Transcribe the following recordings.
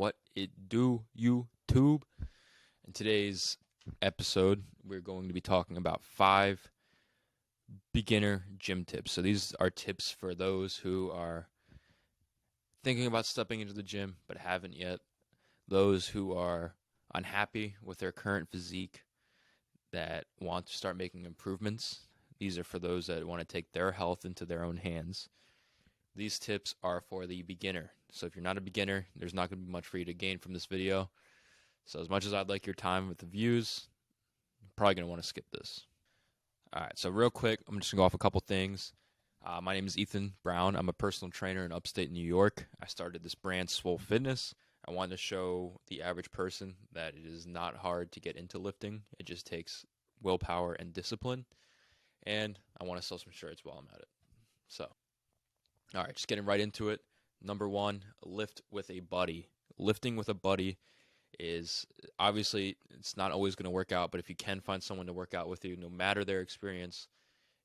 What it do, YouTube? In today's episode, we're going to be talking about 5 beginner gym tips. So these are tips for those who are thinking about stepping into the gym but haven't yet, those who are unhappy with their current physique that want to start making improvements. These are for those that want to take their health into their own hands. These tips are for the beginner. So if you're not a beginner, there's not going to be much for you to gain from this video. So as much as I'd like your time with the views, you're probably going to want to skip this. All right, so real quick, I'm just going to go off a couple things. My name is Ethan Brown. I'm a personal trainer in upstate New York. I started this brand, Swole Fitness. I wanted to show the average person that it is not hard to get into lifting. It just takes willpower and discipline. And I want to sell some shirts while I'm at it. So, all right, just getting right into it. Number 1, lift with a buddy. Lifting with a buddy is obviously it's not always going to work out, but if you can find someone to work out with you, no matter their experience,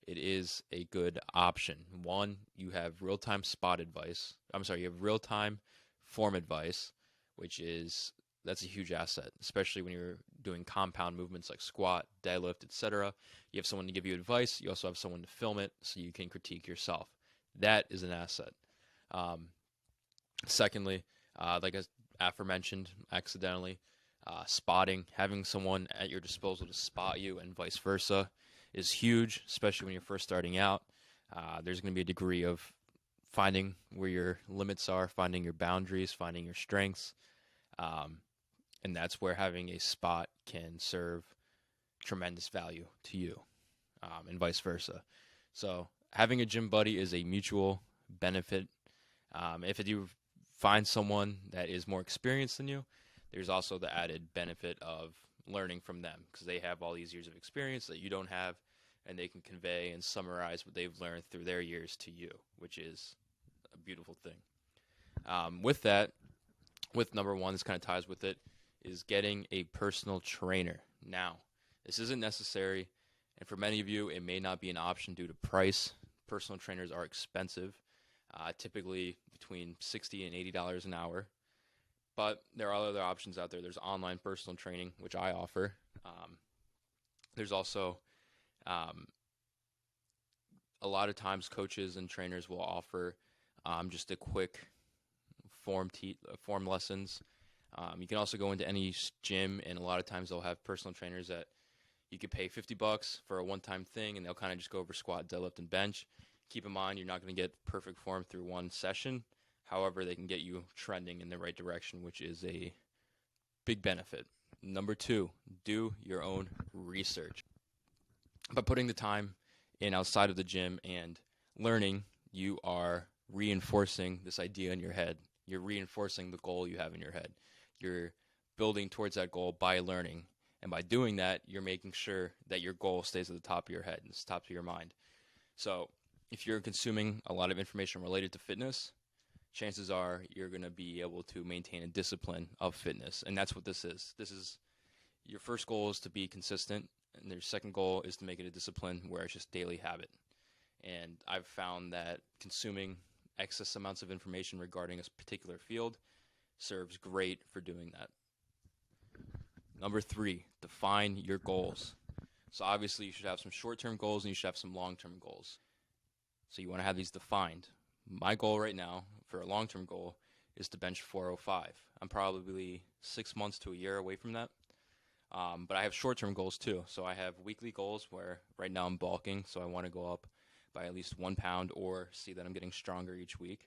it is a good option. 1, you have real-time spot advice. You have real-time form advice, that's a huge asset, especially when you're doing compound movements like squat, deadlift, etc. You have someone to give you advice. You also have someone to film it so you can critique yourself. That is an asset. Secondly, like as aforementioned, accidentally, spotting, having someone at your disposal to spot you and vice versa is huge, especially when you're first starting out. There's going to be a degree of finding where your limits are, finding your boundaries, finding your strengths, and that's where having a spot can serve tremendous value to you, and vice versa. So having a gym buddy is a mutual benefit. If you find someone that is more experienced than you, there's also the added benefit of learning from them because they have all these years of experience that you don't have, and they can convey and summarize what they've learned through their years to you, which is a beautiful thing. With number 1, this kind of ties with it, is getting a personal trainer. Now, this isn't necessary, and for many of you, it may not be an option due to price. Personal trainers are expensive, typically between $60 and $80 an hour. But there are other options out there. There's online personal training, which I offer. There's also a lot of times coaches and trainers will offer just a quick form lessons. You can also go into any gym, and a lot of times they'll have personal trainers that you could pay $50 for a one-time thing, and they'll kind of just go over squat, deadlift, and bench. Keep in mind, you're not going to get perfect form through one session. However, they can get you trending in the right direction, which is a big benefit. Number 2, do your own research. By putting the time in outside of the gym and learning, you are reinforcing this idea in your head. You're reinforcing the goal you have in your head. You're building towards that goal by learning. And by doing that, you're making sure that your goal stays at the top of your head and it's top of your mind. So if you're consuming a lot of information related to fitness, chances are you're going to be able to maintain a discipline of fitness. And that's what this is. Your first goal is to be consistent, and your second goal is to make it a discipline where it's just daily habit. And I've found that consuming excess amounts of information regarding a particular field serves great for doing that. Number 3, define your goals. So obviously you should have some short-term goals and you should have some long-term goals. So you want to have these defined. My goal right now for a long-term goal is to bench 405. I'm probably 6 months to a year away from that. But I have short-term goals too. So I have weekly goals where right now I'm bulking, so I want to go up by at least 1 pound or see that I'm getting stronger each week.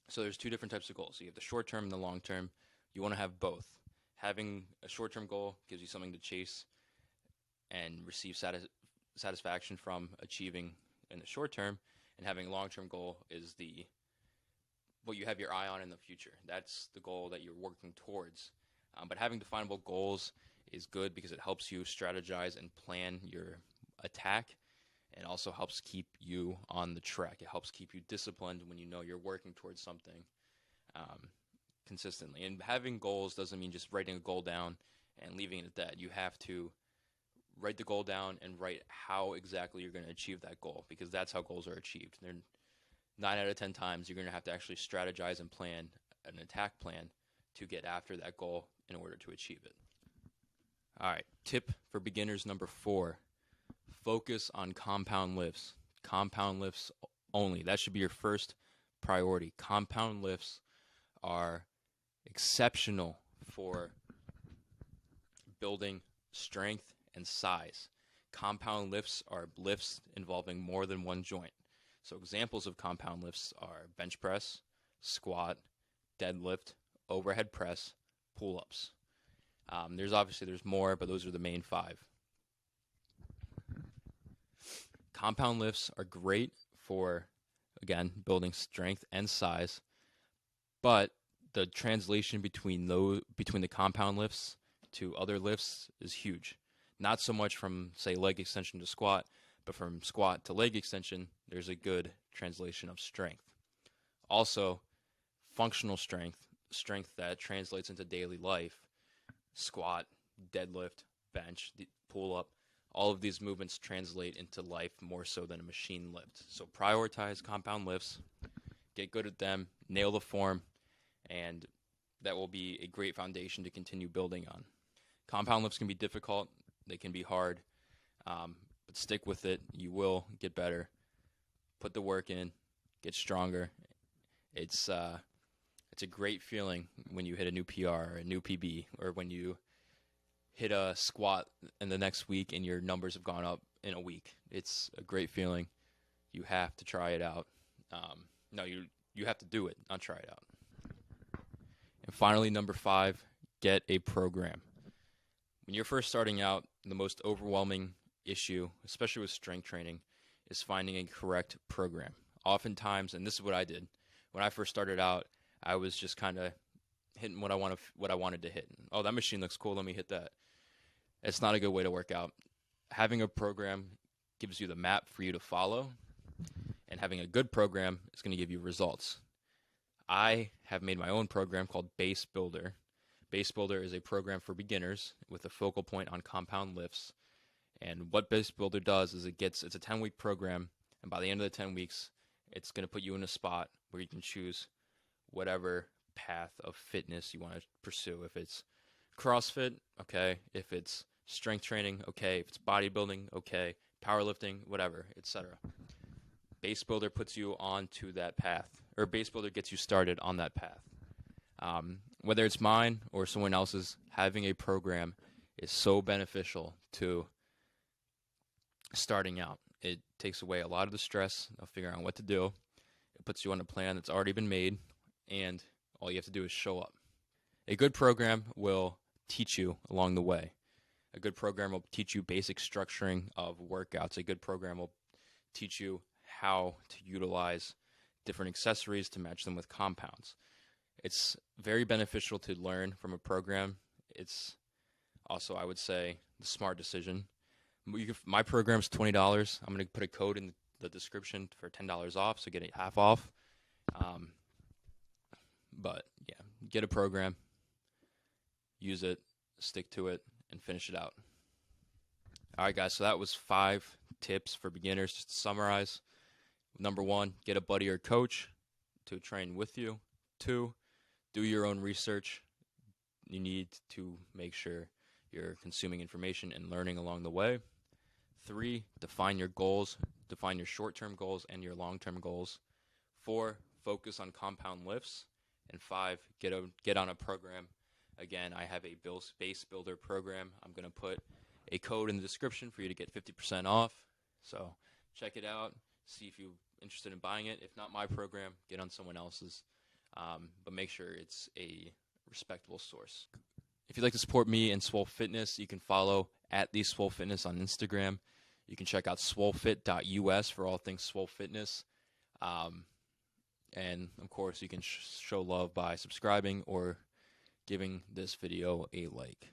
So there's 2 different types of goals. So you have the short-term and the long-term. You want to have both. Having a short-term goal gives you something to chase and receive satisfaction from achieving in the short term, and having a long-term goal is what you have your eye on in the future. That's the goal that you're working towards. But having definable goals is good because it helps you strategize and plan your attack, and also helps keep you on the track. It helps keep you disciplined when you know you're working towards something consistently. And having goals doesn't mean just writing a goal down and leaving it at that. You have to write the goal down and write how exactly you're going to achieve that goal, because that's how goals are achieved. They're 9 out of 10 times you're going to have to actually strategize and plan an attack plan to get after that goal in order to achieve it. All right, tip for beginners number 4, focus on compound lifts. Compound lifts only. That should be your first priority. Compound lifts are exceptional for building strength and size. Compound lifts are lifts involving more than one joint. So examples of compound lifts are bench press, squat, deadlift, overhead press, pull-ups. There's more, but those are the main 5. Compound lifts are great for, again, building strength and size, but the translation between the compound lifts to other lifts is huge. Not so much from, say, leg extension to squat, but from squat to leg extension, there's a good translation of strength. Also, functional strength that translates into daily life, squat, deadlift, bench, pull-up, all of these movements translate into life more so than a machine lift. So prioritize compound lifts, get good at them, nail the form, and that will be a great foundation to continue building on. Compound lifts can be difficult, they can be hard, but stick with it. You will get better. Put the work in, get stronger. It's a great feeling when you hit a new PR or a new PB, or when you hit a squat in the next week and your numbers have gone up in a week. It's a great feeling. You have to try it out. You have to do it, not try it out. And finally, number 5, get a program. When you're first starting out, the most overwhelming issue, especially with strength training, is finding a correct program. Oftentimes, and this is what I did, when I first started out, I was just kind of hitting what I wanted to hit. Oh, that machine looks cool, let me hit that. It's not a good way to work out. Having a program gives you the map for you to follow, and having a good program is going to give you results. I have made my own program called Basebuilder. Basebuilder is a program for beginners with a focal point on compound lifts. And what Basebuilder does is it's a 10-week program, and by the end of the 10 weeks, it's going to put you in a spot where you can choose whatever path of fitness you want to pursue. If it's CrossFit, okay. If it's strength training, okay. If it's bodybuilding, okay. Powerlifting, whatever, etc. Basebuilder puts you onto that path, or Basebuilder gets you started on that path. Whether it's mine or someone else's, having a program is so beneficial to starting out. It takes away a lot of the stress of figuring out what to do. It puts you on a plan that's already been made, and all you have to do is show up. A good program will teach you along the way. A good program will teach you basic structuring of workouts. A good program will teach you how to utilize different accessories to match them with compounds. It's very beneficial to learn from a program. It's also, I would say, the smart decision. My program's $20. I'm going to put a code in the description for $10 off, so get it half off. But yeah, get a program, use it, stick to it, and finish it out. All right, guys, so that was 5 tips for beginners. Just to summarize, number 1, get a buddy or coach to train with you. 2, do your own research. You need to make sure you're consuming information and learning along the way. 3, define your goals. Define your short-term goals and your long-term goals. 4, focus on compound lifts. And 5, get on a program. Again, I have a Basebuilder program. I'm going to put a code in the description for you to get 50% off. So check it out. See if you're interested in buying it. If not my program, get on someone else's. But make sure it's a respectable source. If you'd like to support me and Swole Fitness, you can follow @TheSwoleFitness on Instagram. You can check out swolefit.us for all things Swole Fitness. And, of course, you can show love by subscribing or giving this video a like.